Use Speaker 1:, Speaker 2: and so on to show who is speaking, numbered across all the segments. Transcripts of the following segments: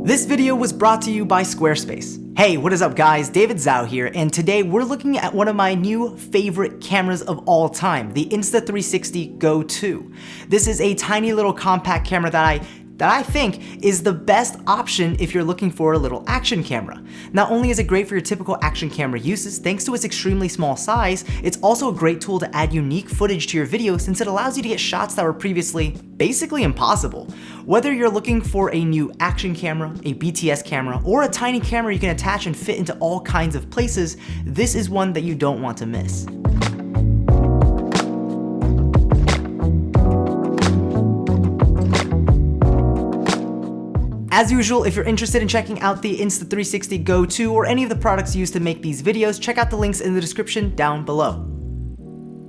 Speaker 1: This video was brought to you by Squarespace. Hey, what is up guys? David Zhao here, and today we're looking at one of my new favorite cameras of all time, the Insta360 GO2. This is a tiny little compact camera that I think is the best option if you're looking for a little action camera. Not only is it great for your typical action camera uses, thanks to its extremely small size, it's also a great tool to add unique footage to your video since it allows you to get shots that were previously basically impossible. Whether you're looking for a new action camera, a BTS camera, or a tiny camera you can attach and fit into all kinds of places, this is one that you don't want to miss. As usual, if you're interested in checking out the Insta360 GO2 or any of the products used to make these videos, check out the links in the description down below.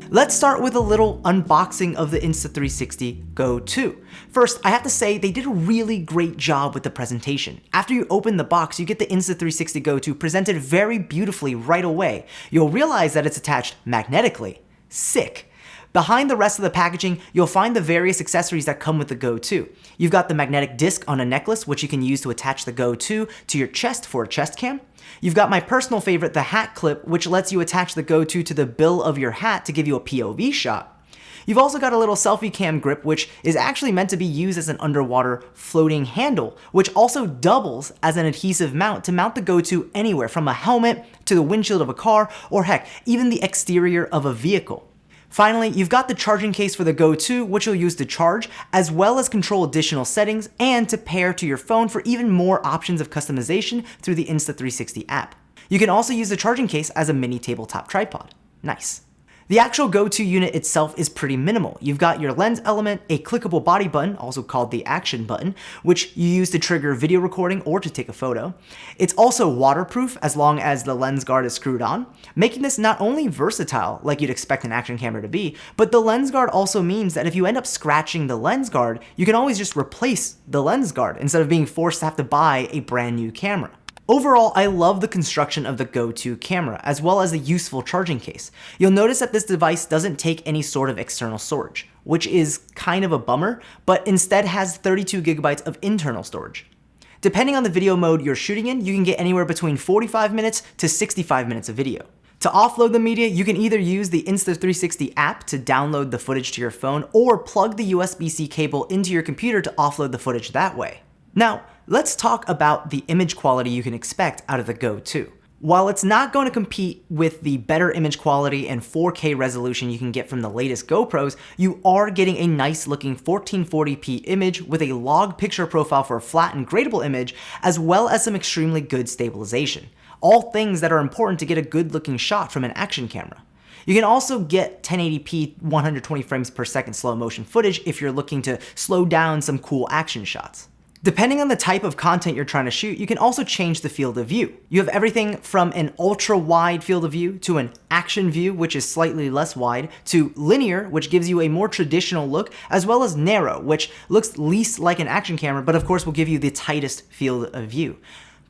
Speaker 1: Let's start with a little unboxing of the Insta360 GO2. First, I have to say they did a really great job with the presentation. After you open the box, you get the Insta360 GO2 presented very beautifully right away. You'll realize that it's attached magnetically. Sick. Behind the rest of the packaging, you'll find the various accessories that come with the GO2. You've got the magnetic disc on a necklace, which you can use to attach the GO2 to your chest for a chest cam. You've got my personal favorite, the hat clip, which lets you attach the GO2 to the bill of your hat to give you a POV shot. You've also got a little selfie cam grip, which is actually meant to be used as an underwater floating handle, which also doubles as an adhesive mount to mount the GO2 anywhere from a helmet to the windshield of a car, or heck, even the exterior of a vehicle. Finally, you've got the charging case for the GO2, which you'll use to charge, as well as control additional settings and to pair to your phone for even more options of customization through the Insta360 app. You can also use the charging case as a mini tabletop tripod. Nice. The actual GO2 unit itself is pretty minimal. You've got your lens element, a clickable body button, also called the action button, which you use to trigger video recording or to take a photo. It's also waterproof as long as the lens guard is screwed on, making this not only versatile, like you'd expect an action camera to be, but the lens guard also means that if you end up scratching the lens guard, you can always just replace the lens guard instead of being forced to have to buy a brand new camera. Overall, I love the construction of the GO2 camera, as well as the useful charging case. You'll notice that this device doesn't take any sort of external storage, which is kind of a bummer, but instead has 32 gigabytes of internal storage. Depending on the video mode you're shooting in, you can get anywhere between 45 minutes to 65 minutes of video. To offload the media, you can either use the Insta360 app to download the footage to your phone, or plug the USB-C cable into your computer to offload the footage that way. Now, let's talk about the image quality you can expect out of the GO2. While it's not going to compete with the better image quality and 4K resolution you can get from the latest GoPros, you are getting a nice looking 1440p image with a log picture profile for a flat and gradable image, as well as some extremely good stabilization. All things that are important to get a good looking shot from an action camera. You can also get 1080p 120 frames per second slow motion footage if you're looking to slow down some cool action shots. Depending on the type of content you're trying to shoot, you can also change the field of view. You have everything from an ultra wide field of view to an action view, which is slightly less wide, to linear, which gives you a more traditional look, as well as narrow, which looks least like an action camera, but of course will give you the tightest field of view.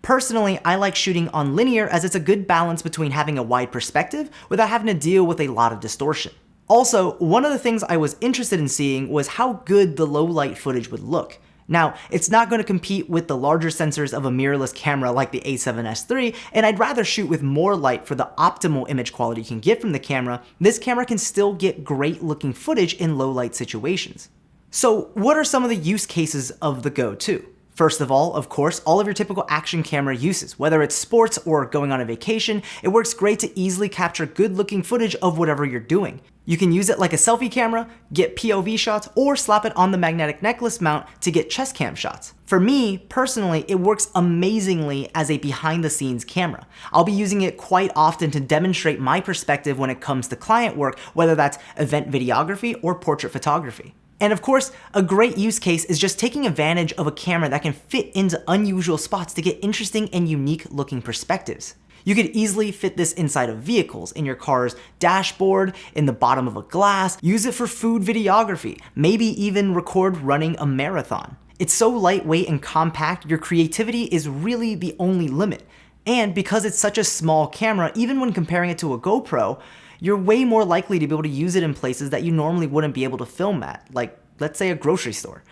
Speaker 1: Personally, I like shooting on linear as it's a good balance between having a wide perspective without having to deal with a lot of distortion. Also, one of the things I was interested in seeing was how good the low light footage would look. Now, it's not going to compete with the larger sensors of a mirrorless camera like the A7S III, and I'd rather shoot with more light for the optimal image quality you can get from the camera. This camera can still get great looking footage in low light situations. So what are some of the use cases of the GO2? First of all, of course, all of your typical action camera uses. Whether it's sports or going on a vacation, it works great to easily capture good looking footage of whatever you're doing. You can use it like a selfie camera, get POV shots, or slap it on the magnetic necklace mount to get chest cam shots. For me, personally, it works amazingly as a behind the scenes camera. I'll be using it quite often to demonstrate my perspective when it comes to client work, whether that's event videography or portrait photography. And of course, a great use case is just taking advantage of a camera that can fit into unusual spots to get interesting and unique looking perspectives. You could easily fit this inside of vehicles, in your car's dashboard, in the bottom of a glass, use it for food videography, maybe even record running a marathon. It's so lightweight and compact, your creativity is really the only limit. And because it's such a small camera, even when comparing it to a GoPro, you're way more likely to be able to use it in places that you normally wouldn't be able to film at, like let's say a grocery store.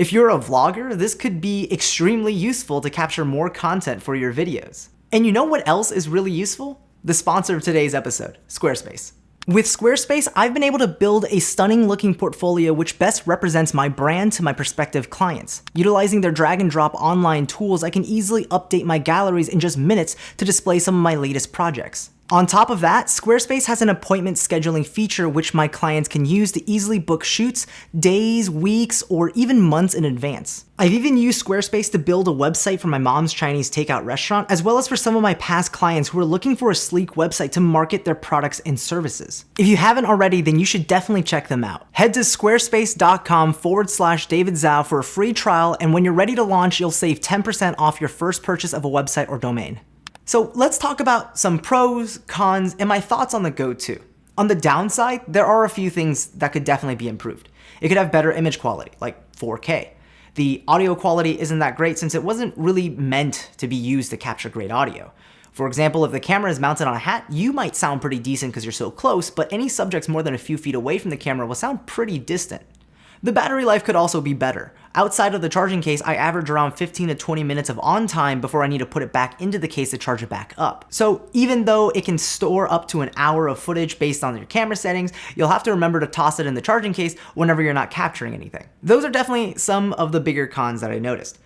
Speaker 1: If you're a vlogger, this could be extremely useful to capture more content for your videos. And you know what else is really useful? The sponsor of today's episode, Squarespace. With Squarespace, I've been able to build a stunning looking portfolio which best represents my brand to my prospective clients. Utilizing their drag and drop online tools, I can easily update my galleries in just minutes to display some of my latest projects. On top of that, Squarespace has an appointment scheduling feature which my clients can use to easily book shoots days, weeks, or even months in advance. I've even used Squarespace to build a website for my mom's Chinese takeout restaurant, as well as for some of my past clients who are looking for a sleek website to market their products and services. If you haven't already, then you should definitely check them out. Head to squarespace.com/David Zhao for a free trial, and when you're ready to launch, you'll save 10% off your first purchase of a website or domain. So let's talk about some pros, cons, and my thoughts on the GO2. On the downside, there are a few things that could definitely be improved. It could have better image quality, like 4K. The audio quality isn't that great since it wasn't really meant to be used to capture great audio. For example, if the camera is mounted on a hat, you might sound pretty decent because you're so close, but any subjects more than a few feet away from the camera will sound pretty distant. The battery life could also be better. Outside of the charging case, I average around 15 to 20 minutes of on time before I need to put it back into the case to charge it back up. So even though it can store up to an hour of footage based on your camera settings, you'll have to remember to toss it in the charging case whenever you're not capturing anything. Those are definitely some of the bigger cons that I noticed.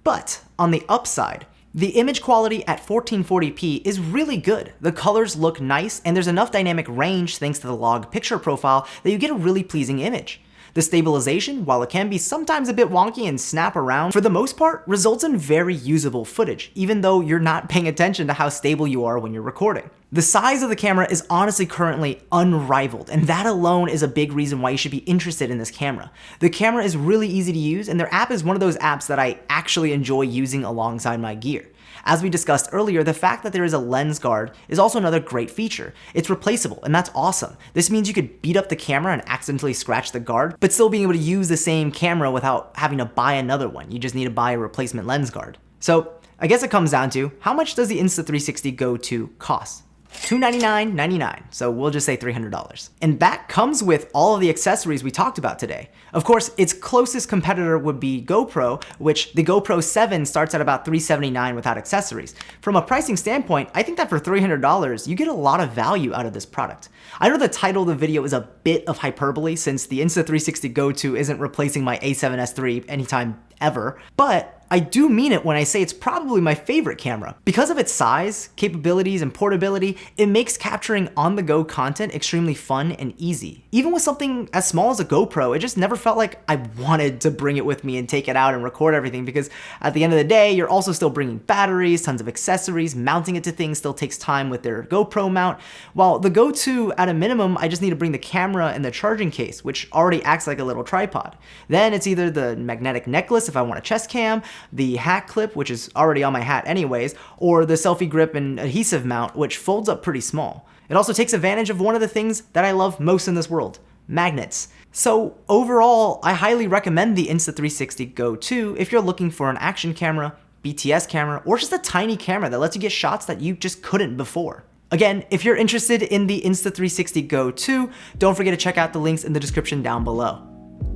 Speaker 1: But on the upside, the image quality at 1440p is really good. The colors look nice and there's enough dynamic range thanks to the log picture profile that you get a really pleasing image. The stabilization, while it can be sometimes a bit wonky and snap around, for the most part, results in very usable footage, even though you're not paying attention to how stable you are when you're recording. The size of the camera is honestly currently unrivaled, and that alone is a big reason why you should be interested in this camera. The camera is really easy to use, and their app is one of those apps that I actually enjoy using alongside my gear. As we discussed earlier, the fact that there is a lens guard is also another great feature. It's replaceable, and that's awesome. This means you could beat up the camera and accidentally scratch the guard, but still being able to use the same camera without having to buy another one. You just need to buy a replacement lens guard. So I guess it comes down to, how much does the Insta360 GO2 cost? $299.99, so we'll just say $300. And that comes with all of the accessories we talked about today. Of course, its closest competitor would be GoPro, which the GoPro 7 starts at about $379 without accessories. From a pricing standpoint, I think that for $300, you get a lot of value out of this product. I know the title of the video is a bit of hyperbole since the Insta360 GO2 isn't replacing my A7S III anytime ever, but I do mean it when I say it's probably my favorite camera. Because of its size, capabilities, and portability, it makes capturing on-the-go content extremely fun and easy. Even with something as small as a GoPro, it just never felt like I wanted to bring it with me and take it out and record everything, because at the end of the day, you're also still bringing batteries, tons of accessories, mounting it to things still takes time with their GoPro mount, while the GO2, at a minimum, I just need to bring the camera and the charging case, which already acts like a little tripod. Then it's either the magnetic necklace if I want a chest cam, the hat clip, which is already on my hat anyways, or the selfie grip and adhesive mount, which folds up pretty small. It also takes advantage of one of the things that I love most in this world, magnets. So overall, I highly recommend the Insta360 GO2 if you're looking for an action camera, BTS camera, or just a tiny camera that lets you get shots that you just couldn't before. Again, if you're interested in the Insta360 GO2, don't forget to check out the links in the description down below.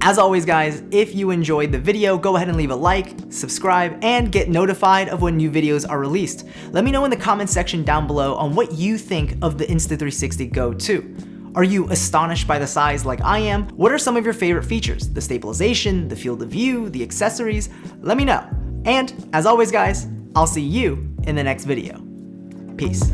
Speaker 1: As always guys, if you enjoyed the video, go ahead and leave a like, subscribe, and get notified of when new videos are released. Let me know in the comments section down below on what you think of the Insta360 GO2. Are you astonished by the size like I am? What are some of your favorite features? The stabilization, the field of view, the accessories? Let me know. And as always guys, I'll see you in the next video. Peace.